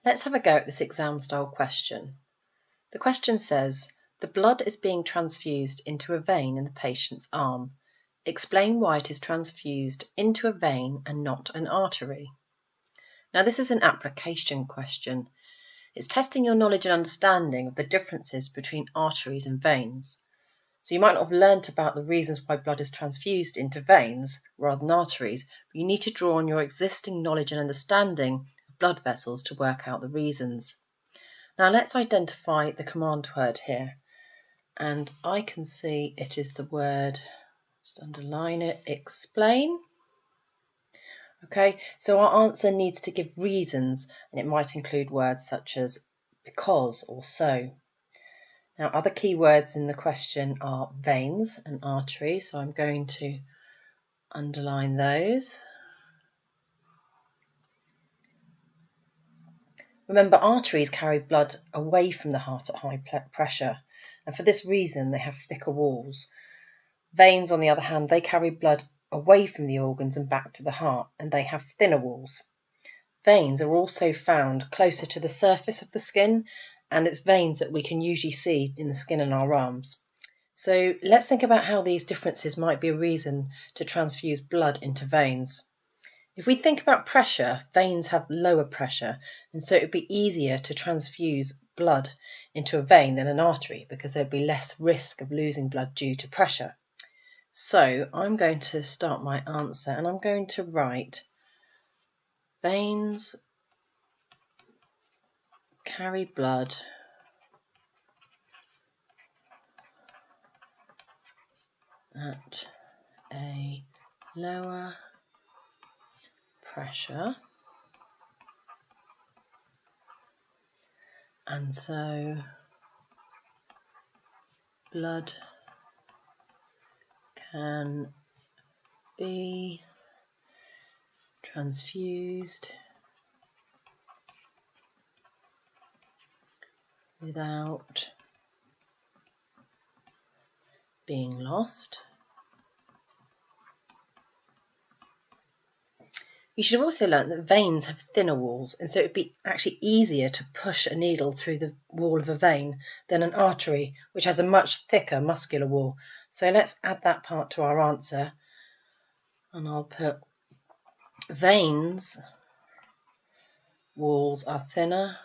Let's have a go at this exam style question. The question says, the blood is being transfused into a vein in the patient's arm. Explain why it is transfused into a vein and not an artery. Now this is an application question. It's testing your knowledge and understanding of the differences between arteries and veins. So you might not have learnt about the reasons why blood is transfused into veins rather than arteries, but you need to draw on your existing knowledge and understanding of blood vessels to work out the reasons. Now let's identify the command word here. And I can see it is the word, just underline it, explain. Okay, so our answer needs to give reasons, and it might include words such as because or so. Now, other key words in the question are veins and arteries, so I'm going to underline those. Remember, arteries carry blood away from the heart at high pressure, and for this reason they have thicker walls. Veins, on the other hand, they carry blood away from the organs and back to the heart, and they have thinner walls. Veins are also found closer to the surface of the skin, and it's veins that we can usually see in the skin on our arms. So let's think about how these differences might be a reason to transfuse blood into veins. If we think about pressure, veins have lower pressure, and so it would be easier to transfuse blood into a vein than an artery because there'd be less risk of losing blood due to pressure. So I'm going to start my answer and I'm going to write veins carry blood at a lower pressure, and so blood can be transfused without being lost. You should have also learnt that veins have thinner walls, and so it would be actually easier to push a needle through the wall of a vein than an artery, which has a much thicker muscular wall. So let's add that part to our answer, and I'll put veins walls are thinner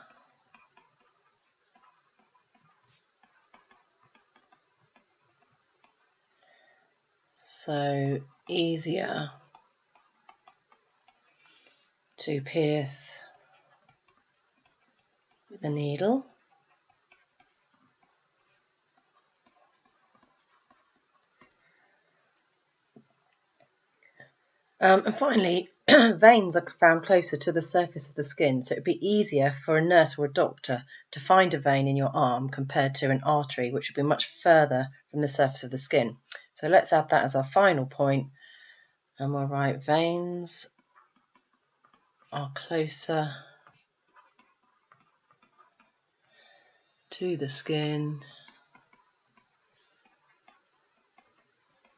so easier to pierce with a needle. And finally, veins are found closer to the surface of the skin, so it would be easier for a nurse or a doctor to find a vein in your arm compared to an artery, which would be much further from the surface of the skin. So let's add that as our final point, and we'll write veins are closer to the skin,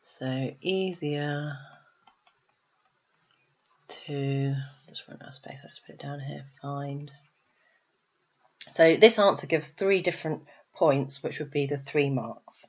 so easier to, just run out of space, I'll just put it down here, find. So this answer gives 3 different points, which would be the 3 marks.